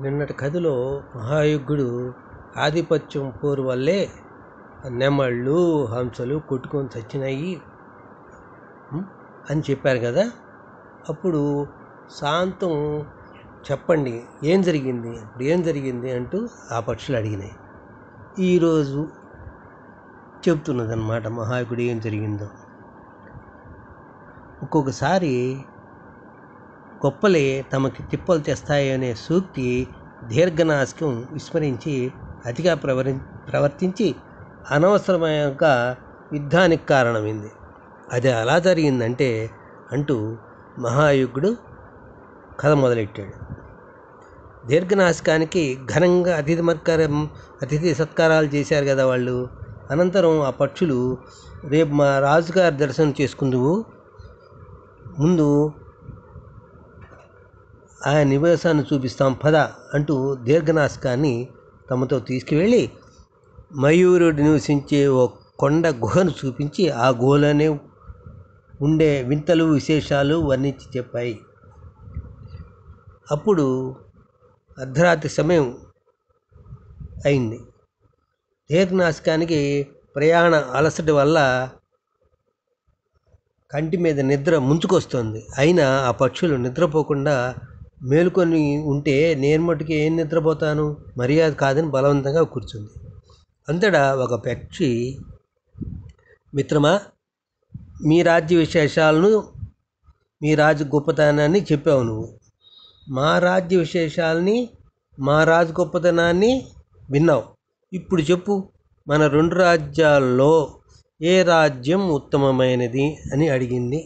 నిన్నటి కథలో మహాయుద్ధుడు ఆధిపత్యం పోరు వల్లే నెమళ్ళు హంసలు కొట్టుకొని చచ్చినాయి అని చెప్పారు కదా. అప్పుడు శాంతం చెప్పండి ఏం జరిగింది, ఇప్పుడు ఏం జరిగింది అంటూ ఆ పక్షులు అడిగినాయి. ఈరోజు చెప్తున్నదన్నమాట మహాయుద్ధుడు ఏం జరిగిందో. ఒక్కొక్కసారి గొప్పలే తమకి తిప్పలు తెస్తాయి అనే సూక్తి దీర్ఘనాసికం విస్మరించి అతిగా ప్రవర్తించి అనవసరమైన యుద్ధానికి కారణమైంది. అది ఎలా జరిగిందంటే అంటూ మహాయుద్ధుడు కథ మొదలెట్టాడు. దీర్ఘనాసికానికి ఘనంగా అతిథి సత్కారాలు చేశారు కదా వాళ్ళు. అనంతరం ఆ పక్షులు, రేపు మా రాజుగారి దర్శనం చేసుకుందువు, ముందు ఆయన నివాసాన్ని చూపిస్తాం పద అంటూ దీర్ఘనాసికాన్ని తమతో తీసుకువెళ్ళి మయూరుడు నివసించే ఓ కొండ గుహను చూపించి ఆ గుహలోనే ఉండే వింతలు విశేషాలు వర్ణించి చెప్పాయి. అప్పుడు అర్ధరాత్రి సమయం అయింది. దీర్ఘనాసికానికి ప్రయాణ అలసట వల్ల కంటి మీద నిద్ర ముంచుకొస్తుంది. అయినా ఆ పక్షులు నిద్రపోకుండా మేలుకొని ఉంటే నేను మటుకు ఏం నిద్రపోతాను, మర్యాద కాదని బలవంతంగా కూర్చుంది. అంతటా ఒక పక్షి, మిత్రమా, మీ రాజ్య విశేషాలను, మీ రాజు గొప్పతనాన్ని చెప్పావు నువ్వు. మా రాజ్య విశేషాలని, మా రాజు గొప్పతనాన్ని విన్నావు. ఇప్పుడు చెప్పు, మన రెండు రాజ్యాల్లో ఏ రాజ్యం ఉత్తమమైనది అని అడిగింది.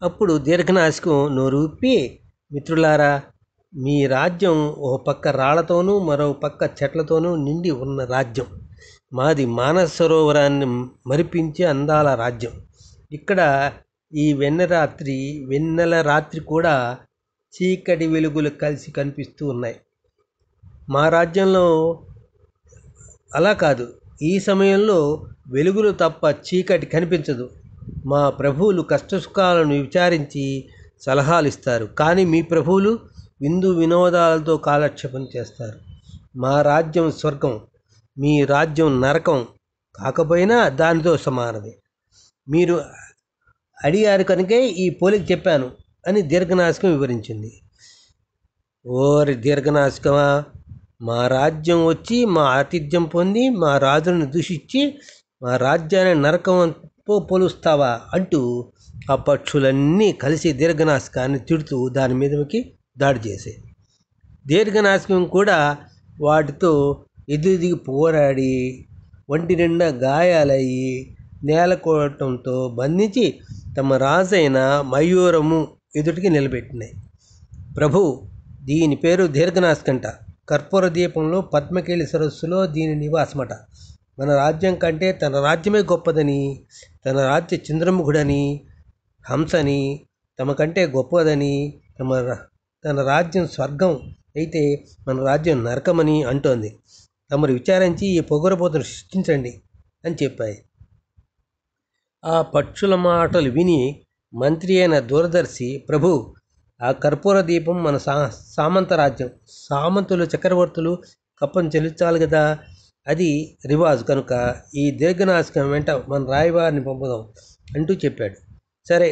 అప్పుడు దీర్ఘనాసికం నోరూపి, మిత్రులారా, మీ రాజ్యం ఒక పక్క రాళ్లతోనూ మరో పక్క చెట్లతోనూ నిండి ఉన్న రాజ్యం. మాది మానస సరోవరాన్ని మరిపించే అందాల రాజ్యం. ఇక్కడ ఈ వెన్నెల రాత్రి కూడా చీకటి వెలుగులు కలిసి కనిపిస్తూ ఉన్నాయి. మా రాజ్యంలో అలా కాదు. ఈ సమయంలో వెలుగులు తప్ప చీకటి కనిపించదు. మా ప్రభువులు కష్టసుఖాలను విచారించి సలహాలు ఇస్తారు, కానీ మీ ప్రభువులు విందు వినోదాలతో కాలక్షేపం చేస్తారు. మా రాజ్యం స్వర్గం, మీ రాజ్యం నరకం కాకపోయినా దానితో సమానమే. మీరు అడిగారు కనుకే ఈ పోలిక చెప్పాను అని దీర్ఘనాసికం వివరించింది. ఓరి దీర్ఘనాసికమా, మా రాజ్యం వచ్చి మా ఆతిథ్యం పొంది మా రాజులను దూషించి మా రాజ్యాన్ని నరకంతో పోలుస్తావా అంటూ ఆ పక్షులన్నీ కలిసి దీర్ఘనాసికాన్ని తిడుతూ దాని మీదకి దాడి చేసాయి. దీర్ఘనాసికం కూడా వాటితో ఎదురుదిగి పోరాడి ఒంటి నిండా గాయాలయ్యి నేలకోవటంతో బంధించి తమ రాజైన మయూరము ఎదుటికి నిలబెట్టినాయి. ప్రభు, దీని పేరు దీర్ఘనాసికంట. కర్పూర దీపంలో పద్మకేళి సరస్సులో దీని నివాసమట. మన రాజ్యం కంటే తన రాజ్యమే గొప్పదని, తన రాజ్య చంద్రముఖుడని, హంసని తమ కంటే గొప్పదని, తన రాజ్యం స్వర్గం అయితే మన రాజ్యం నరకమని అంటోంది. తమరు విచారించి ఈ పొగరబోతును సృష్టించండి అని చెప్పాయి. ఆ పక్షుల మాటలు విని మంత్రి అయిన దూరదర్శి, ప్రభు, ఆ కర్పూర దీపం మన సామంత రాజ్యం. సామంతులు చక్రవర్తులు కప్పం చెల్లించాలి కదా, అది రివాజు కనుక ఈ దీర్ఘనాసికం వెంట మన రాయబారిని పంపుదాం అంటూ చెప్పాడు. సరే,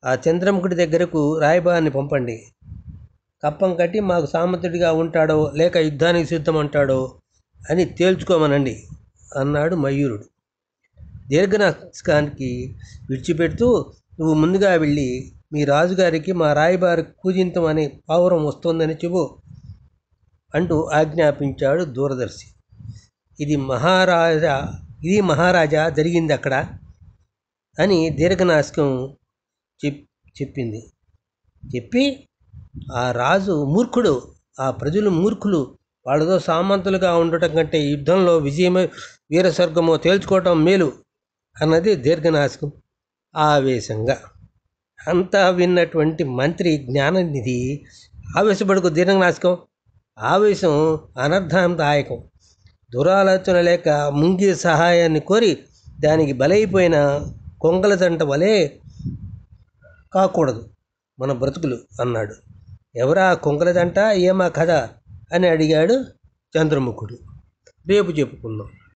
ఆ చంద్రముఖుడి దగ్గరకు రాయబారిని పంపండి. కప్పం కట్టి మాకు సామంతుడిగా ఉంటాడో లేక యుద్ధానికి సిద్ధం అంటాడో అని తేల్చుకోమనండి అన్నాడు మయూరుడు. దీర్ఘనాసికానికి విడిచిపెడుతూ, నువ్వు ముందుగా వెళ్ళి మీ రాజుగారికి మా రాయబారి పూజింతం అనే పావురం వస్తోందని చెప్పు అంటూ ఆజ్ఞాపించాడు దూరదర్శి. ఇది మహారాజా జరిగింది అక్కడ అని దీర్ఘనాసికం చెప్పి, ఆ రాజు మూర్ఖుడు, ఆ ప్రజలు మూర్ఖులు, వాళ్ళతో సామంతులుగా ఉండటం కంటే యుద్ధంలో విజయమే వీరస్వర్గమో తేల్చుకోవటం మేలు అన్నది దీర్ఘనాసికం ఆవేశంగా. అంతా విన్నటువంటి మంత్రి జ్ఞాననిధి, ఆవేశపడుకు దీర్ఘనాసికం, ఆవేశం అనర్థదాయకం. దురాలోచన లేక ముంగి సహాయాన్ని కోరి దానికి బలైపోయిన కొంగల జంట వలె కాకూడదు మన బ్రతుకులు అన్నాడు. ఎవరా కుంకలదంట ఏమా కథ అని అడిగాడు చంద్రముఖుడు. రేపు చెప్పుకుందాం.